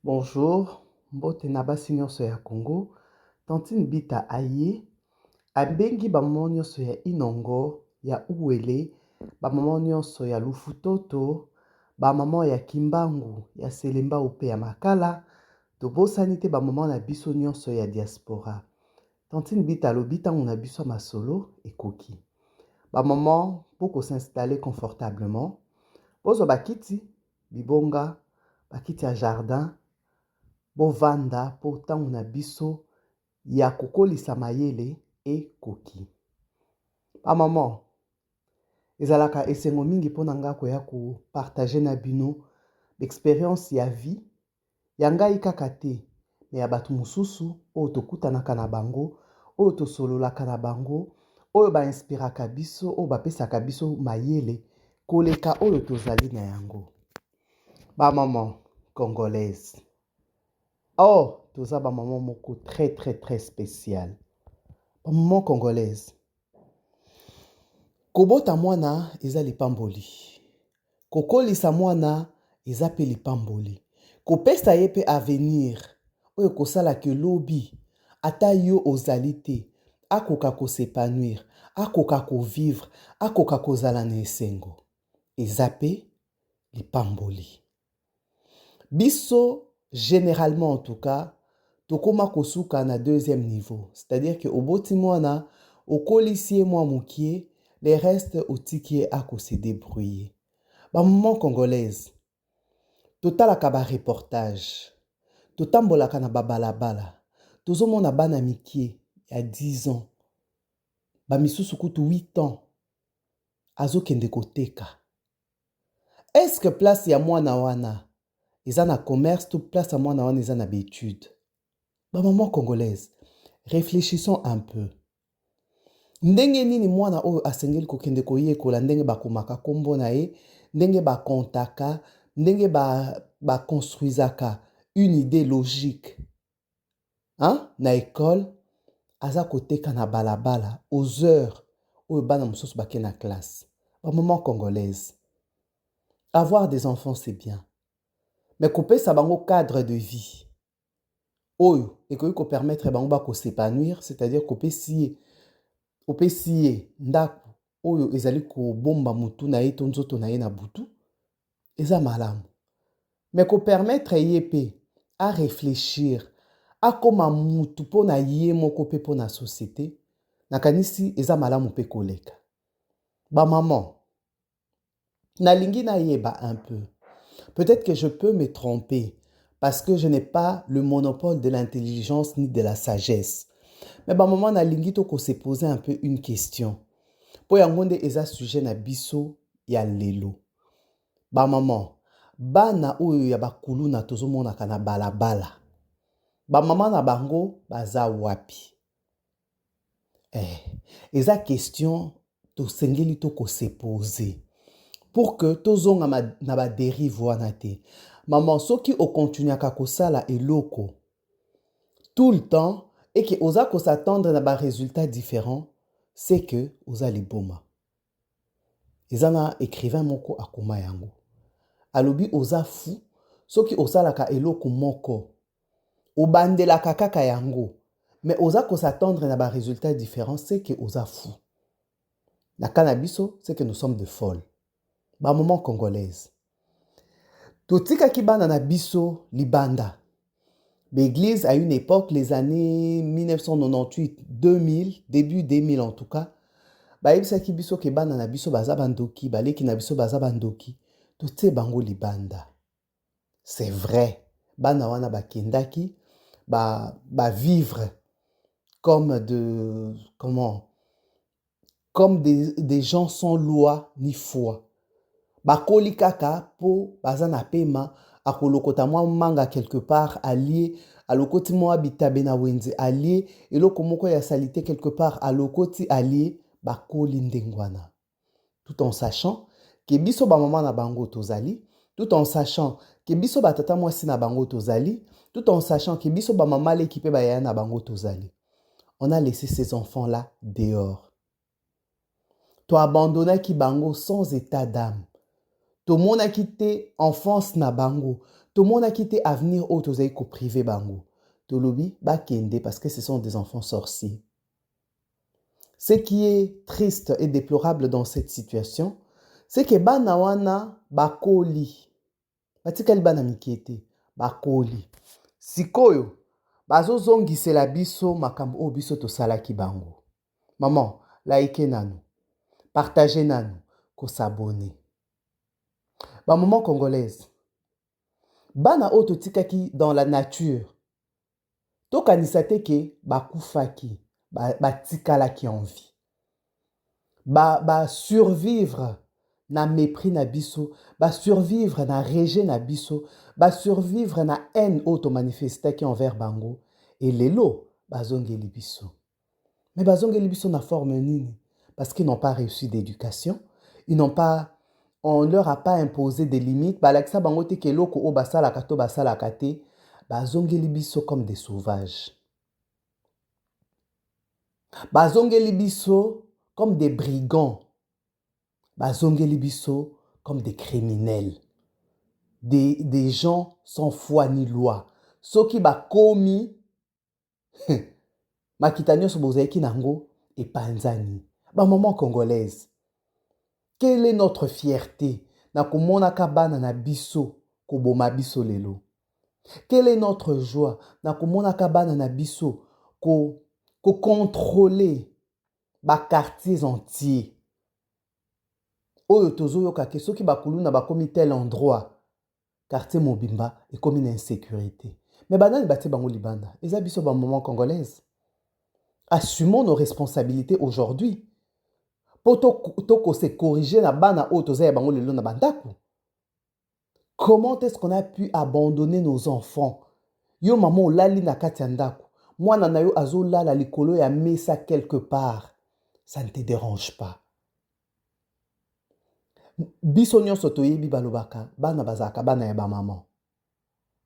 Bonjour, mbote na basi nyonso ya Congo. Tantine Bita aye, abengi bamama nyonso ya Inongo, ya Uwele, bamama nyonso ya Lufutoto, bamama ya Kimbangu, ya Selemba upe ya Makala, tobosani te bamama na biso nyonso ya diaspora. Tantine Bita alobi ntango na biso ya masolo ekoki. Bamama poko s'installer confortablement. Bozwa bakiti, bibonga, bakiti ya jardin, bovanda po ntango na biso ya kokolisa mayele ekoki. Bamama, ezalaka esengo mingi mpona nga koya kopartage na bino expérience ya vie ya ngai kaka te, me ya bato mosusu oyo tokutanaka na bango, oyo tosololaka na bango, oyo bainspiraka biso, oyo bapesaka biso mayele koleka oyo tozali na yango. Bamama congolaise, oh, toza bamama moko très spécial. Bamama congolaise, kobota mwana eza lipamboli, kokolisa mwana eza pe lipamboli, kopesa ye pe avenir oyo kosalaka lobi ata yo ozali te, akoka kosepanouir, akoka kovivre, akoka kozala na esengo, eza pe lipamboli. Biso généralement en tout cas tokoma kosuka na deuxième niveau, c'est-à-dire que oboti mwana okolisi ye mwa mokie, les restes otiki ye ako se débrouiller. Bamama congolaise, totalaka ba reportage, totambolaka na babalabala, tozomona bana mikie ya 10 ans, bamisusu kutu 8 ans, azokende koteka. Est-ce que place ya mwana wana eza na commerce, tout place ya mwana wana eza na bétude? Bamama congolaise, réfléchissons un peu. Ndenge nini mwana oyo asengeli kokende koyekola ndenge bakomaka kombo na ye, ndenge bakontaka, ndenge bakonstruisaka une idée logique. Hein? Na école, aza koteka na balabala, aux heures oyo bana mosusu bake na classe. Bamama congolaise, avoir des enfants c'est bien, mais kopesa bango cadre de vie oyo ekoki kopermettre bango bako s'épanouir, c'est-à-dire kopesi ye ndako oyo ezali kobomba mutu na ye to nzoto na ye na butu, eza malamu. Mais kopermettre ye pe a réfléchir, akoma mutu po na ye moko pe po na société, nakanisi eza malamu pe koleka. Maman, nalingi na yeba un peu. Peut-être que je peux me tromper parce que je n'ai pas le monopole de l'intelligence ni de la sagesse. Mais maman nalingi to ko se poser un peu une question. Po yangonde eza sujet na biso ya lelo. Maman, bana oyo ya bakulu na tozomonaka na balabala. Maman na bango baza wapi? Eza question to sengeli to ko se poser. Pour que tozonga na ba dérive wana te. Maman, soki o continuaka kosala eloko tout le temps et que oza ko s'attendre na ba résultats différents, c'est que oza liboma. Ezana écrivain moko akoma yango. Alobi oza fou soki osalaka eloko moko. Obandelaka kaka yango. Mais oza ko s'attendre na ba résultats différents, c'est que oza fou. Na kanabiso, c'est que nous sommes de folles. Ba maman congolaise. Totika ki bana na biso libanda. L'église, à une époque, les années 1998, 2000, début 2000 en tout cas, baebisa ki biso ke bana na biso baza bandoki, baleki na biso baza bandoki, totie bango libanda. C'est vrai. Bana wana bakendaki, vivre comme comme des gens sans loi ni foi. Bakoli kaka po baza na pema akolokota mwa manga quelque part allié alokoti mwa bitabe na wenze allié eloko moko ya salité quelque part alokoti allié bakoli ndengwana, tout en sachant que biso ba maman na bango tozali, tout en sachant que biso ba tata mwasi na bango tozali, tout en sachant que biso ba maman l'équipe ba ya na bango tozali. On a laissé ces enfants là dehors. To abandonné ki bango sans état d'âme. To mona kite enfance na bango, tomona quitté avenir au tozai ko privé bango. Tolobi ba kende parce que ce sont des enfants sorciers. Ce qui est triste et déplorable dans cette situation, c'est que bana wana bakoli. Batikali bana mikiete bakoli. Sikoyo bazo zongisela biso makambo o biso tosalaki bango. Maman, like nanu, partagez nanu, ko s'abonner. Ba maman congolaise. Bana o totikaki dans la nature. Tokanisa te ke bakufaki, batikalaki en vie. Survivre na mépris na biso, survivre na rejet na biso, survivre na haine auto manifestaki envers bango. Et lelo, bazongeli biso. Mais bazongeli biso na forme nini? Parce qu'ils n'ont pas reçu d'éducation, on ne leur a pas imposé des limites. Balakisa bango te ke loko o basala kato basala kate, bazongeli biso comme des sauvages. Bazongeli biso comme des brigands. Bazongeli biso comme des criminels. Des gens sans foi ni loi. Ceux qui ba komi makitanyo so bozeki nango et panzani. Ba maman congolaise. Quelle est notre fierté na komona kabana na biso koboma biso lelo? Quelle est notre joie na komona kabana na biso ko contrôler ba quartiers entiers? Oyo tozoyoka ke soki bakuluna bakomi tel endroit, quartier mobimba ekomi na insécurité. Mais banani batie bango libanda. Eza biso ba maman congolaise. Assumons nos responsabilités aujourd'hui. Po toko se corriger na bana o toza ya bango lelo na bandaku. Comment est-ce qu'on a pu abandonner nos enfants? Yo maman olali na kati ya ndaku. Mwana na yo azolala likolo ya mesa quelque part. Ça ne te dérange pas. Biso nyonso toyebi balobaka, bana bazaka, bana ya ba maman.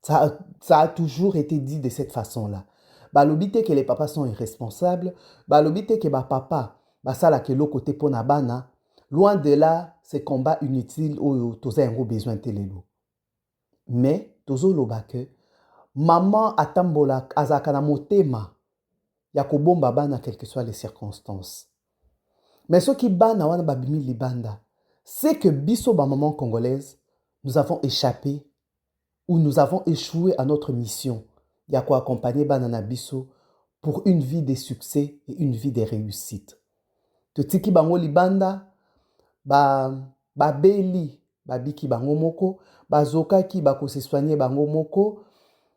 Ça a toujours été dit de cette façon-là. Balobite que les papas sont irresponsables, balobite que ba papa basala ke lokote pona bana, loin de là, ces combats inutiles oyo toza yango besoin telelo. Mais tozo lobake, maman atambola azaka na motema ya kobomba bana quelles que soient les circonstances. Mais ce qui bana wana babimi libanda, c'est que biso ba maman congolaise, nous avons échappé ou nous avons échoué à notre mission. Ya ko accompagner bana na biso pour une vie de succès et une vie de réussite. Totiki bango libanda beli babiki bango moko, bazokaki bakose soigner bango moko,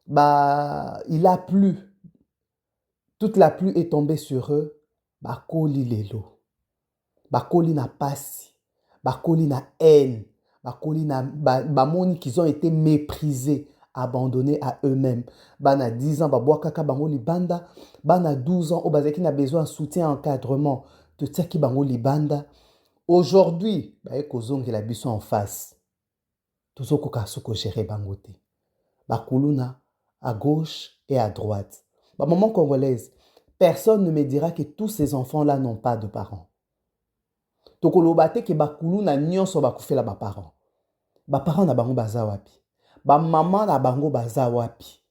il a plu. Toute la pluie est tombée sur eux, bakoli lelo. Bakoli na pasi, bakoli na haine, bakoli na bamoni qu'ils ont été méprisés, abandonnés à eux-mêmes. Bana 10 ans, babwakaka bango libanda, bana 12 ans, obazaki na besoin de soutien, encadrement, de tsaki bango libanda. Aujourd'hui, kozongi la biso en face. Tozoko kasoko gérer bangote. Bakuluna à gauche et à droite. Maman congolaise, personne ne me dira que tous ces enfants-là n'ont pas de parents. Tokolobate ke bakuluna nyonso bakufela ba parents. Ba parents na bango baza wapi? Ba maman na bango baza wapi?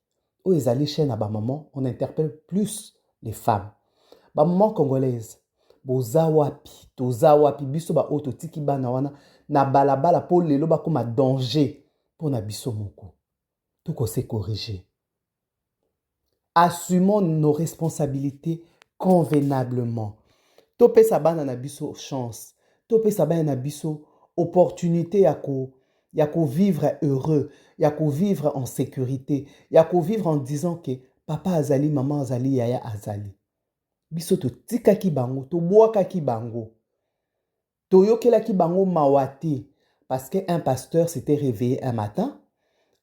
O ezali chaîne na ba maman, on interpelle plus les femmes. Ba maman congolaise, boza wapi? Toza wapi biso ba oto tiki bana wana na balabala po lelo ba koma danger pour na biso moko. Toko se corriger. Assumons nos responsabilités convenablement. Topé sa bana na biso chance. Topé sa bana na biso opportunité ya ko vivre heureux, ya ko vivre en sécurité, ya ko vivre en disant que papa azali, maman azali, yaya azali. Biso to tikaki bango, to boakaki bango. To yokelaki bango mawate parce qu'un pasteur s'était réveillé un matin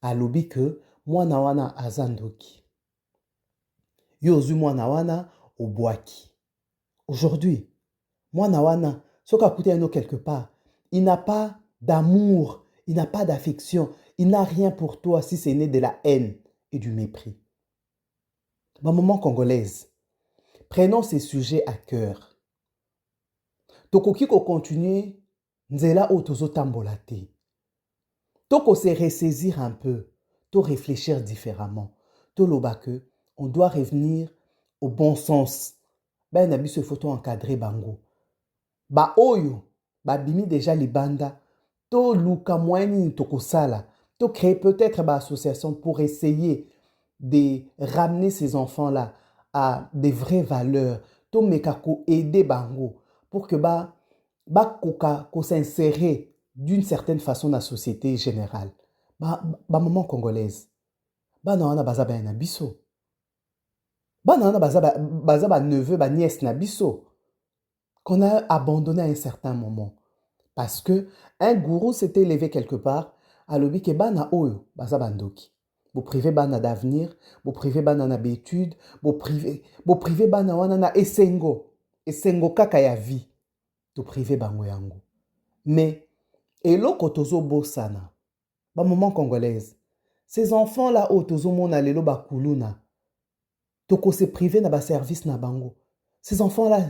à lobi que mwana wana azandoki. Yozu mwana wana obwaki. Aujourd'hui, mwana wana, soka kute eno quelque part, il n'a pas d'amour, il n'a pas d'affection, il n'a rien pour toi si ce n'est de la haine et du mépris. Ma maman congolaise, prenons ces sujets à cœur. Tokoki ko continuer nzela o tozo tambola te. Toko se ressaisir un peu. to réfléchir différemment. To loba que on doit revenir au bon sens. Ben na biso photo encadré bango. Ba oyo, ba bimi déjà libanda. To luka moyeni toko sala. To créer peut-être ba association pour essayer de ramener ces enfants-là à des vraies valeurs. To meka ko aider bango pour que ba koka ko s'insérer d'une certaine façon dans la société générale. Ba maman congolaise. Ba na wana baza ba na biso. Ba na wana baza ba neveu ba nièce na biso. Qu'on a abandonné à un certain moment. Parce que un gourou s'était élevé quelque part, à l'obi ke bana oyo, baza bandoki. Vous privez bana d'avenir, vous privez bana na d'études, vous privez bana wana na esengo kaka ya vie. Tu privez bango yango. Mais, eloko tozo bosana, ba maman congolaise, ces enfants-là, oh, tozo mona lelo ba kuluna, toko se privé na ba service na bango. Ces enfants-là,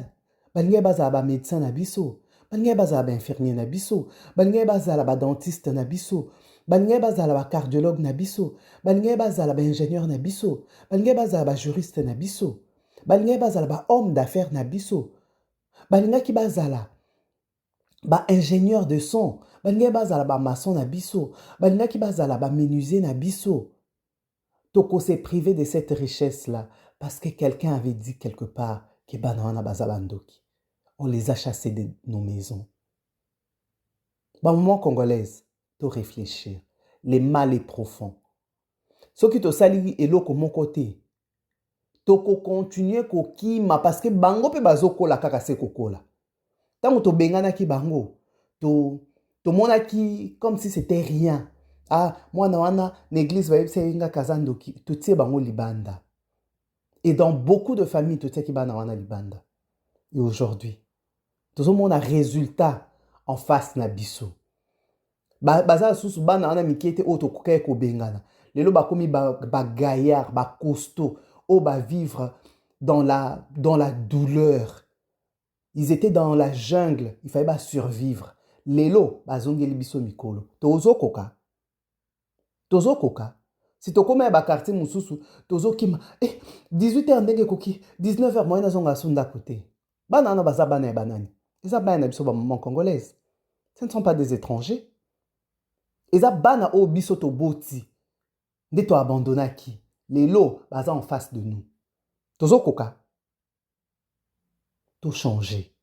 balinge baza ba médecin na biso, balinge baza ba infirmier na biso, balinge baza ba dentiste na biso, balinge baza ba cardiologue na biso, balinge baza ba ingénieur na biso, balinge baza ba juriste na biso, balinge baza ba homme d'affaires na biso, balinge ki baza ba ingénieur de son, balinge baza ba maçon na biso, balinge ki baza ba menuisier na biso. Toko s'est privé de cette richesse-là parce que quelqu'un avait dit quelque part que banana bazabandoki. On les a chassés de nos maisons. Ba maman congolaise, to réfléchir. Les mal est profond. Ce qui te sali eloko mon côté. Toko continuer ko kima parce que bango pe bazoko la kaka se kokola. Tango to bengana ki bango, to mona ki comme si c'était rien. Ah, moi na wana l'église va yebisa inga kazandoki, to tie bango libanda. Et dans beaucoup de familles, to tie ki bana wana libanda. Et aujourd'hui, tout le monde a résultat en face na biso. Baza susu bana wana mikiete oto kokaye ko bengana. Lelo ba komi ba gaillard, ba costaud, o ba vivre dans la douleur. Ils étaient dans la jungle, il fallait ba survivre. Lelo bazongeli biso mikolo. Tozo koka. Si tu as un quartier mususu, tozo kima, 18h ndenge koki, 19h moyena zonga sunda côté. Banana baza bana banani. Eza bana biso ba maman congolaise. Ce ne sont pas des étrangers. Eza bana o biso to boti. Nde to abandonnaki. Les lots baza en face de nous. Tozo koka. Tout changer.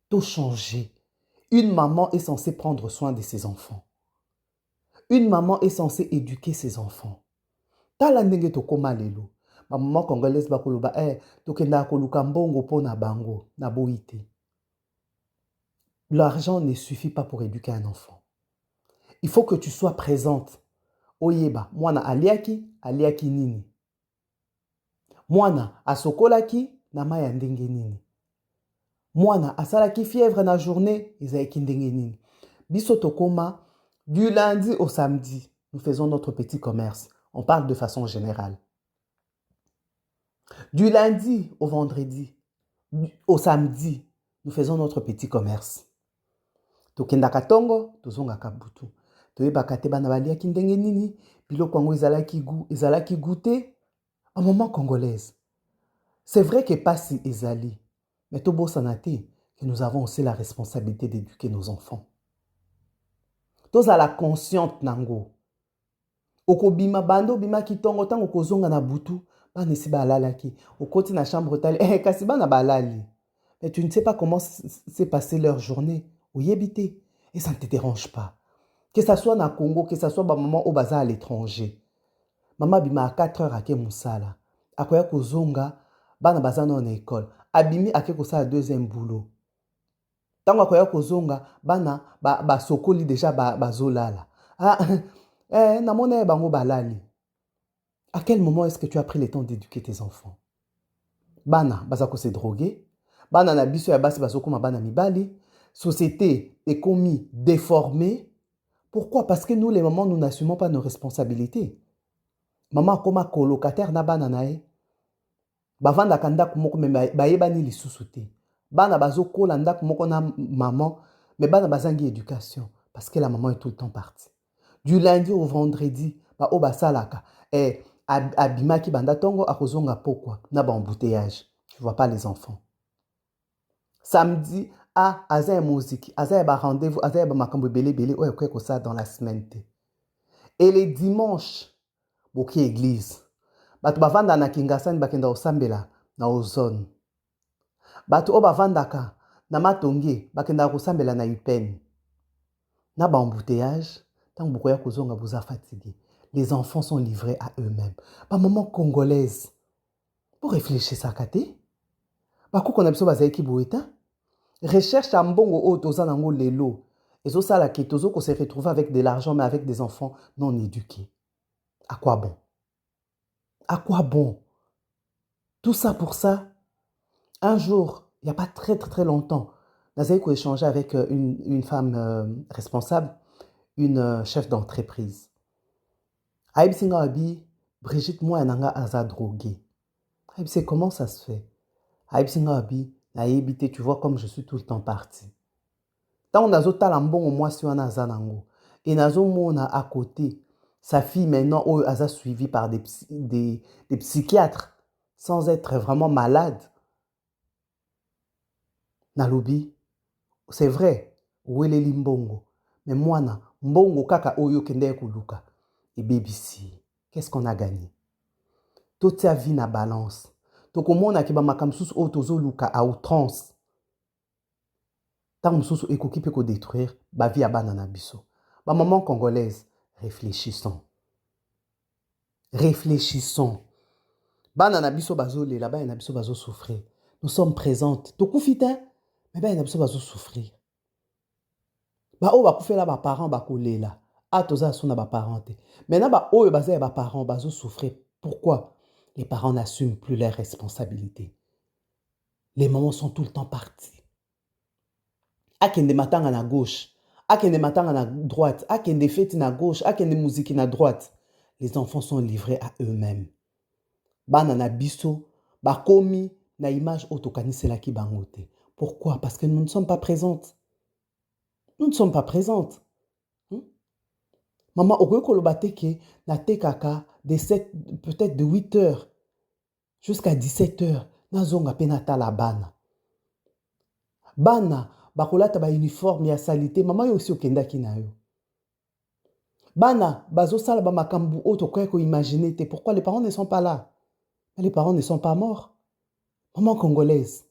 Tout changer. Une maman est censée prendre soin de ses enfants. Une maman est censée éduquer ses enfants. Tala ndenge tokoma lelo. Ma maman congolaise bakoloba tokenda koluka mbongo po na bango na boite. L'argent ne suffit pas pour éduquer un enfant. Il faut que tu sois présente. Oyeba, mwana aliaki nini. Mwana asokolaki na maya ndenge nini. Mwana asalaki fièvre na journée, ezalaki ndenge nini. Biso tokoma du lundi au samedi, nous faisons notre petit commerce. On parle de façon générale. Du lundi au vendredi, au samedi, nous faisons notre petit commerce. Tokendaka tongo, tozongaka butu. Toyebaka te bana baliaki ndenge nini, biloko yango ezalaki goûté. Un moment congolaise. C'est vrai que pasi ezali, mais tobo sanate que nous avons aussi la responsabilité d'éduquer nos enfants. Toza la consciente nango. Okobima bando bima kitongo tango kozonga na butu, bana esi balalaki. Okoti na chambre tali, kasi bana balali. Mais tu ne sais pas comment s'est passée leur journée. Oyebite. Et ça ne te dérange pas. Que ça soit na Congo, que ça soit ba maman au baza à l'étranger. Maman bima à 4 heures ake musala. Akoya kozonga, bana baza na école. Abimi ake kosala deuxième boulot. Tango akoya kozonga, bana ba sokoli déjà bazolala. Namona bango balali. À quel moment est-ce que tu as pris le temps d'éduquer tes enfants? Bana bazako se droguer. Bana na biso ya basi bazokoma bana mibali. Société est commis déformée. Pourquoi? Parce que nous les mamans nous n'assumons pas nos responsabilités. Maman koma colocataire na bana nae. Bavanda kanda kumoko me bayebani lisusu te. Bana bazokola ndako moko na maman, mais bana bazangi éducation parce que la maman est tout le temps partie. Du lundi au vendredi, ba o basalaka abimaki banda tongo akozonga pokwa na ba embouteillage. Tu vois pas les enfants. Samedi, aza ya musique, aza ya ba rendez-vous, aza ya ba makambo belé oyo ko ça dans la semaine te. Et les dimanches, boki église. Bato bavanda na Kingasani bakenda osambela na Ozone. Bato o bavandaka na Matonge bakenda kosambela na UPEN. Na ba embouteillage, tant que bokoya kozonga boza fatigué. Les enfants sont livrés à eux-mêmes. Ba maman congolaise. Pour réfléchir ça kate. Ba ko kona biso bazaiki boeta. Recherche à mbongo o toza nango lelo. Ezo sala ke tozo ko se retrouver avec de l'argent mais avec des enfants non éduqués. À quoi bon? À quoi bon? Tout ça pour ça. Un jour, il n'y a pas très longtemps, nous avons échangé avec une femme responsable, une chef d'entreprise. Aïb Singa Abi, Brigitte moi nanga aza drogué. Aïb c'est comment ça se fait? Aïb Singa Abi, na yébité, tu vois comme je suis tout le temps parti. Tant on a zo talambon au moins si on a zanango. Et nazo mona à côté, sa fille maintenant a suivi par des psychiatres sans être vraiment malade. Nalobi, c'est vrai, weleli mbongo. Mais mwana, mbongo kaka oyo kende kuluka. Et BBC, qu'est-ce qu'on a gagné? Toute sa vie na balance. Toko mona ki ba makamsusu o tozo luka à outrance. Tant mususu ekoki pe ko détruire ba vie abana na biso. Ba maman congolaise, réfléchissons. Réfléchissons. Bana na biso bazo lela, ba na biso bazo souffrir. Nous sommes présentes. Toko fita, mais ba na biso bazo souffrir. Ba o ba kufela ba parents ba kolela. A toza sona ba parents. Maintenant ba o ba za ba parents bazo souffrir. Pourquoi? Les parents n'assument plus leurs responsabilités. Les mamans sont tout le temps partis. Akende matanga na gauche, akende matanga na droite, akende feti na gauche, akende musique na droite. Les enfants sont livrés à eux-mêmes. Bana na biso, ba komi na image otokanisela ki bangote. Pourquoi? Parce que nous ne sommes pas présentes. Nous ne sommes pas présentes. Maman, okoyoko bateke na tekaka peut-être de 8 heures jusqu'à 17 heures. Nazonga penata la bana. Bana, bakolata ba uniforme ya salité. Maman yo aussi okendaki na yo. Bana, bazo sala ba makambu oto koyeko imaginer te. Pourquoi les parents ne sont pas là? Mais les parents ne sont pas morts. Maman congolaise.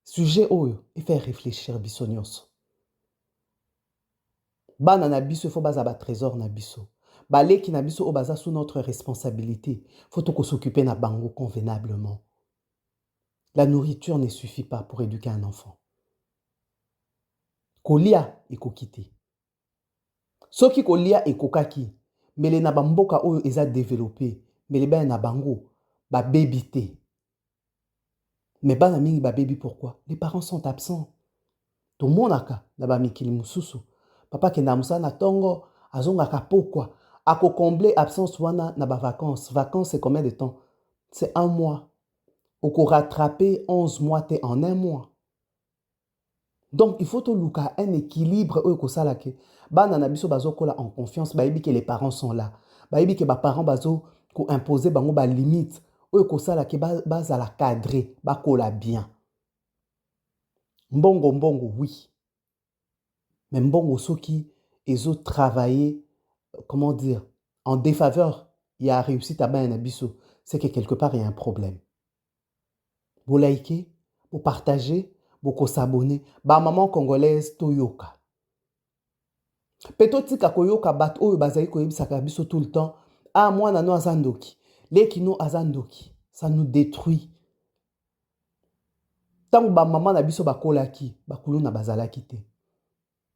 Sujet oyo, il fait réfléchir bisonyos. Bana na biso faut baza ba trésor na biso. Baleki na biso o baza sous notre responsabilité. Faut to ko s'occuper na bango convenablement. La nourriture ne suffit pas pour éduquer un enfant. Kolia ekokite. Soki kolia ekokaki, mele na bamboka oyo eza développé, mele ba na bango ba baby te. Mais bana mingi ba baby pourquoi? Les parents sont absents. To monaka na ba mikili mususu. Papa kenda musana tongo azonga kapokwa. Ako combler absence wana na ba vacances. Vacances c'est combien de temps? C'est 1 mois. Oko rattraper 11 mois te en 1 mois. Donc il faut to luka un équilibre oyo kosala ke bana na biso bazokola en confiance, bayebi que les parents sont là. Bayebi que ba parents bazo ko imposer bango ba limite oyo kosala ke bazala cadré, bakola bien. Mbongo oui. Mais mbongo soki ezo travailler comment dire en défaveur, il y a réussite à bana biso, c'est que quelque part il y a un problème. Vous likez, vous partagez, vous s'abonner, ba maman congolaise toyoka. Peto tika koyoka bat oyo bazali koyebisaka biso tout le temps, ah moi nano azandoki, leki no azandoki, ça nous détruit. Tant ba maman na biso bakolaki, bakulu na bazalaki te.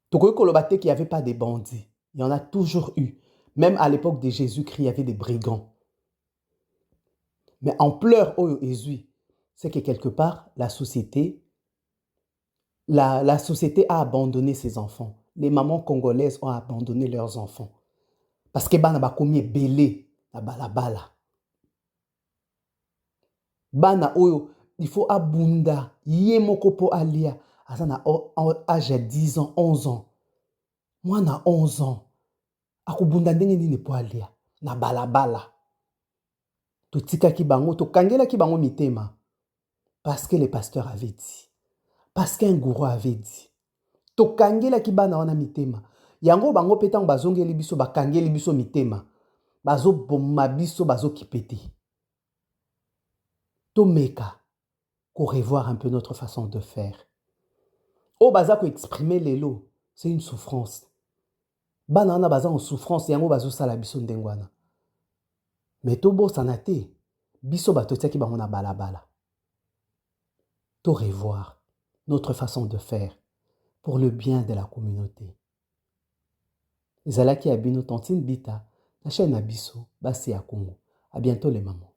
Tokoyo kolobate qu'il n'y avait pas de bandits, il y en a toujours eu. Même à l'époque de Jésus-Christ, il y avait des brigands. Mais en pleurs oyo ezui, c'est que quelque part la société a abandonné ses enfants. Les mamans congolaises ont abandonné leurs enfants. Parce que bana bakomi belé na balabala. Bana oyo, il faut abunda. Yé moko po alia. Azana âge de 10 ans, 11 ans. Moi na 11 ans. Akobunda ndenge nini po alia. na balabala. Totikaki bango, tokangelaki bango mitema. Parce que le pasteur avait dit. Parce qu'un gourou avait dit. Tokangelaki bana wana mitema. Yango bango petango bazongeli biso bakangeli biso mitema. Bazo boma biso bazo kipete. Tomeka ko revoir un peu notre façon de faire. O baza ko exprimer lelo, c'est une souffrance. Bana wana baza en souffrance yango bazo sala biso ndengwana. Mais tobo sanate biso batotiaki bango na balabala. To revoir notre façon de faire pour le bien de la communauté. Ezalaki abino Tantine Bita, la chaîne Abisso, Bassi à Congo. À bientôt les mamans.